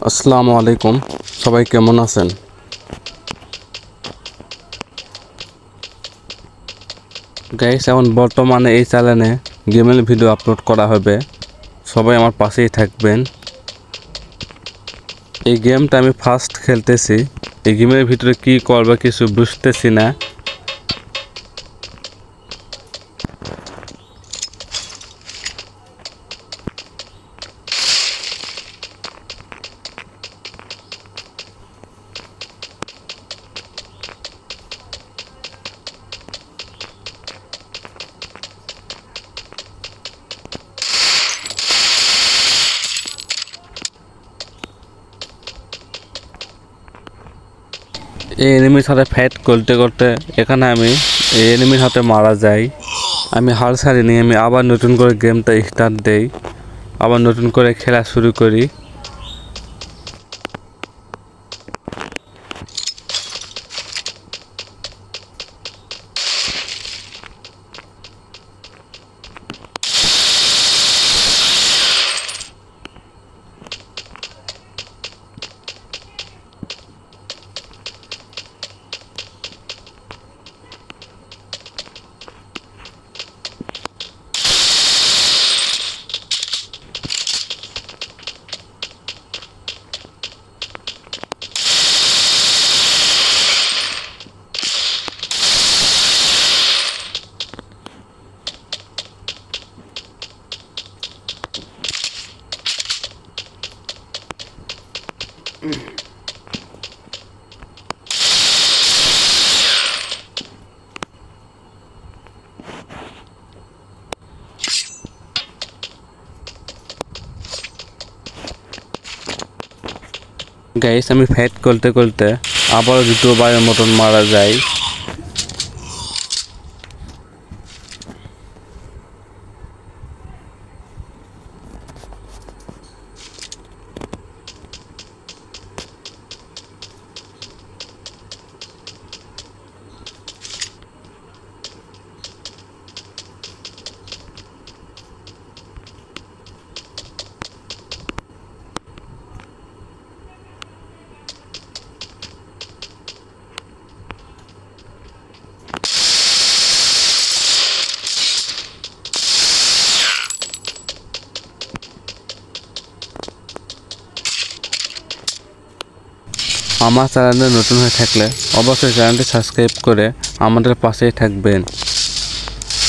আসসালামু আলাইকুম, সবাই কেমন আছেন? গাইস, এখন বর্তমানে এই চ্যানেলে গেমের ভিডিও আপলোড করা হবে। সবাই আমার পাশেই থাকবেন। এই গেমটা আমি ফার্স্ট খেলতেছি। এই গেমের ভিতরে কি করবে কিছু বুঝতেছি না। এই এনিমির সাথে ফাইট করতে করতে এখানে আমি এই এনিমির হাতে মারা যাই। আমি হাল ছাড়িনি, আমি আবার নতুন করে গেমটা স্টার্ট দেই, আবার নতুন করে খেলা শুরু করি। গাইস, আমি ফাইট করতে করতে আবার দ্বিতীয়বারের মতন মারা যাই। আমার চ্যানেলে নতুন হয়ে থাকলে অবশ্যই চ্যানেলটি সাবস্ক্রাইব করে আমাদের পাশেই থাকবেন।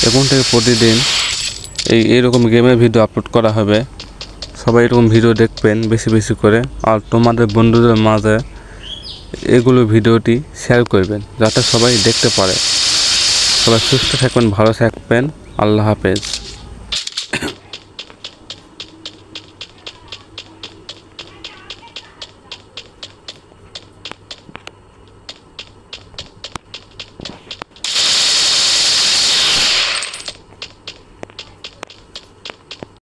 এখন থেকে প্রতিদিন এইরকম গেমের ভিডিও আপলোড করা হবে। সবাই এরকম ভিডিও দেখবেন বেশি বেশি করে, আর তোমাদের বন্ধুদের মাঝে এগুলো ভিডিওটি শেয়ার করবেন যাতে সবাই দেখতে পারে। সবাই সুস্থ থাকবেন, ভালো থাকবেন। আল্লাহ হাফেজ।